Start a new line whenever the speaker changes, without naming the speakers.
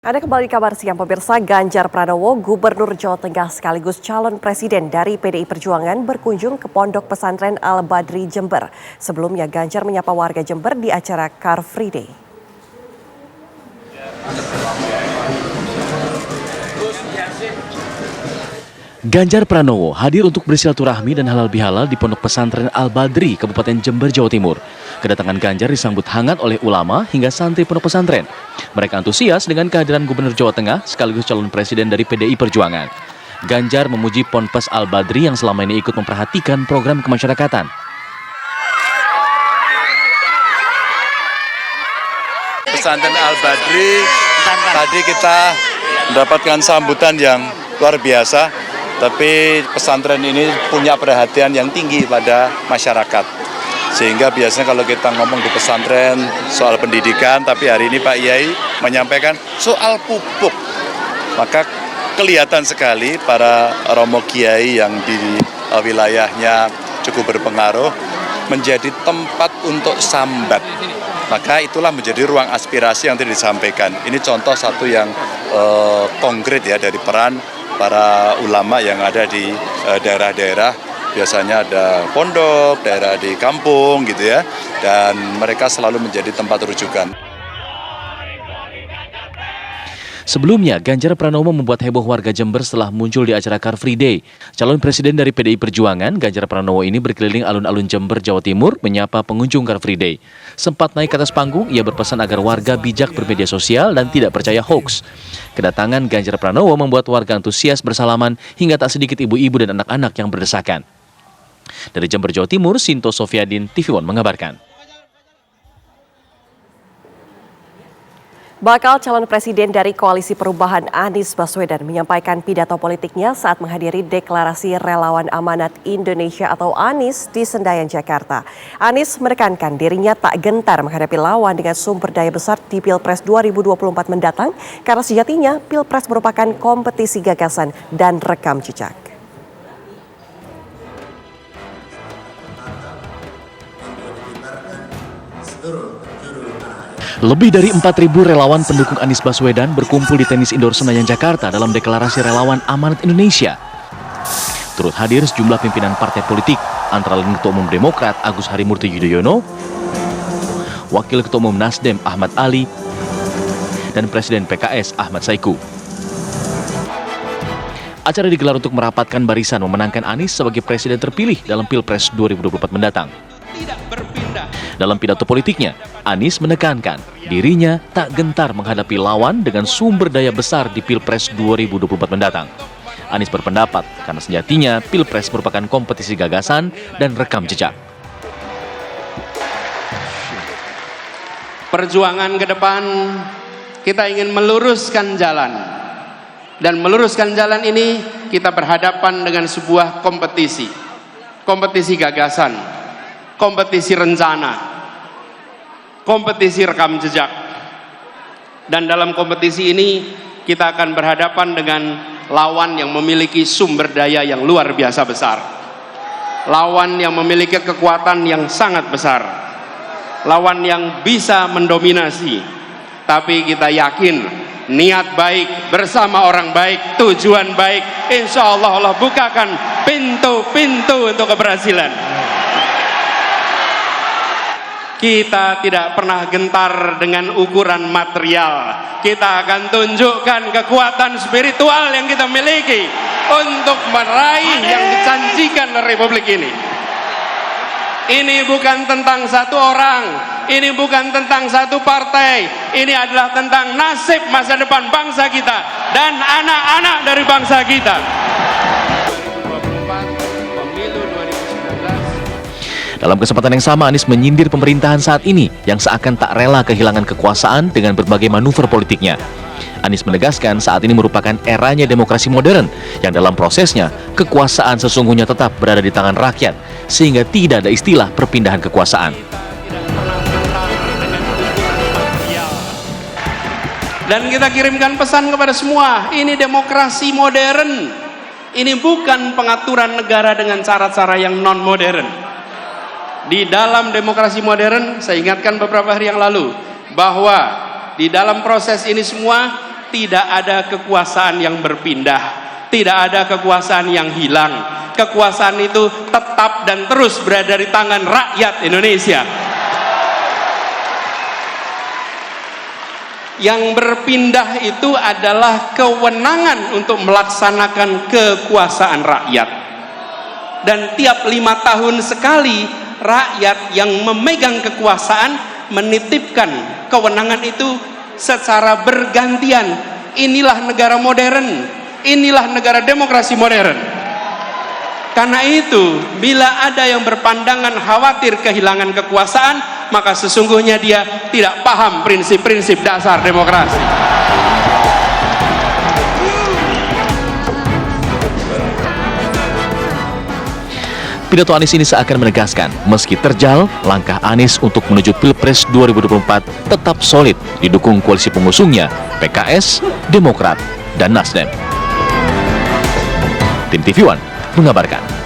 Ada kembali kabar siang pemirsa, Ganjar Pranowo, Gubernur Jawa Tengah sekaligus calon presiden dari PDI Perjuangan berkunjung ke Pondok Pesantren Al-Badri Jember. Sebelumnya Ganjar menyapa warga Jember di acara Car Free Day.
Ganjar Pranowo hadir untuk bersilaturahmi dan halal bihalal di Pondok Pesantren Al-Badri, Kabupaten Jember, Jawa Timur. Kedatangan Ganjar disambut hangat oleh ulama hingga santri pondok pesantren. Mereka antusias dengan kehadiran Gubernur Jawa Tengah sekaligus calon presiden dari PDI Perjuangan. Ganjar memuji Ponpes Al-Badri yang selama ini ikut memperhatikan program kemasyarakatan.
Pesantren Al-Badri, tadi kita mendapatkan sambutan yang luar biasa, tapi pesantren ini punya perhatian yang tinggi pada masyarakat. Sehingga biasanya kalau kita ngomong di pesantren soal pendidikan, tapi hari ini Pak Yai menyampaikan soal pupuk. Maka kelihatan sekali para romo kiai yang di wilayahnya cukup berpengaruh menjadi tempat untuk sambat. Maka itulah menjadi ruang aspirasi yang tadi disampaikan. Ini contoh satu yang konkret ya dari peran para ulama yang ada di daerah-daerah. Biasanya ada pondok, daerah di kampung gitu ya. Dan mereka selalu menjadi tempat rujukan.
Sebelumnya, Ganjar Pranowo membuat heboh warga Jember setelah muncul di acara Car Free Day. Calon presiden dari PDI Perjuangan, Ganjar Pranowo ini berkeliling alun-alun Jember, Jawa Timur, menyapa pengunjung Car Free Day. Sempat naik ke atas panggung, ia berpesan agar warga bijak bermedia sosial dan tidak percaya hoax. Kedatangan Ganjar Pranowo membuat warga antusias bersalaman hingga tak sedikit ibu-ibu dan anak-anak yang berdesakan. Dari Jember, Jawa Timur, Sinto Sofiadin, TV One mengabarkan.
Bakal calon presiden dari Koalisi Perubahan Anies Baswedan menyampaikan pidato politiknya saat menghadiri deklarasi Relawan Amanat Indonesia atau ANIS di Senayan, Jakarta. Anies menekankan dirinya tak gentar menghadapi lawan dengan sumber daya besar di Pilpres 2024 mendatang karena sejatinya Pilpres merupakan kompetisi gagasan dan rekam jejak.
Lebih dari 4.000 relawan pendukung Anies Baswedan berkumpul di Tenis Indoor Senayan, Jakarta dalam deklarasi Relawan Amanat Indonesia. Turut hadir sejumlah pimpinan partai politik, antara lain Ketua Umum Demokrat Agus Harimurti Yudhoyono, Wakil Ketua Umum Nasdem Ahmad Ali, dan Presiden PKS Ahmad Saiku. Acara digelar untuk merapatkan barisan memenangkan Anies sebagai presiden terpilih dalam Pilpres 2024 mendatang. Dalam pidato politiknya, Anies menekankan dirinya tak gentar menghadapi lawan dengan sumber daya besar di Pilpres 2024 mendatang. Anies berpendapat karena sejatinya Pilpres merupakan kompetisi gagasan dan rekam jejak.
Perjuangan ke depan kita ingin meluruskan jalan. Dan meluruskan jalan ini kita berhadapan dengan sebuah kompetisi. Kompetisi gagasan, kompetisi rencana, kompetisi rekam jejak. Dan dalam kompetisi ini kita akan berhadapan dengan lawan yang memiliki sumber daya yang luar biasa besar. Lawan yang memiliki kekuatan yang sangat besar. Lawan yang bisa mendominasi. Tapi kita yakin niat baik bersama orang baik, tujuan baik, insya Allah Allah bukakan pintu-pintu untuk keberhasilan. Kita tidak pernah gentar dengan ukuran material. Kita akan tunjukkan kekuatan spiritual yang kita miliki untuk meraih yang dijanjikan oleh Republik ini. Ini bukan tentang satu orang, ini bukan tentang satu partai, ini adalah tentang nasib masa depan bangsa kita dan anak-anak dari bangsa kita.
Dalam kesempatan yang sama, Anies menyindir pemerintahan saat ini yang seakan tak rela kehilangan kekuasaan dengan berbagai manuver politiknya. Anies menegaskan saat ini merupakan eranya demokrasi modern yang dalam prosesnya kekuasaan sesungguhnya tetap berada di tangan rakyat sehingga tidak ada istilah perpindahan kekuasaan.
Dan kita kirimkan pesan kepada semua, ini demokrasi modern. Ini bukan pengaturan negara dengan cara-cara yang non-modern. Di dalam demokrasi modern, saya ingatkan beberapa hari yang lalu, bahwa di dalam proses ini semua tidak ada kekuasaan yang berpindah, tidak ada kekuasaan yang hilang. Kekuasaan itu tetap dan terus berada di tangan rakyat Indonesia. Yang berpindah itu adalah kewenangan untuk melaksanakan kekuasaan rakyat. Dan tiap 5 tahun sekali rakyat yang memegang kekuasaan menitipkan kewenangan itu secara bergantian. Inilah negara modern, inilah negara demokrasi modern. Karena itu, bila ada yang berpandangan khawatir kehilangan kekuasaan, maka sesungguhnya dia tidak paham prinsip-prinsip dasar demokrasi.
Pidato Anies ini seakan menegaskan, meski terjal, langkah Anies untuk menuju Pilpres 2024 tetap solid didukung koalisi pengusungnya, PKS, Demokrat, dan Nasdem. Tim TV One mengabarkan.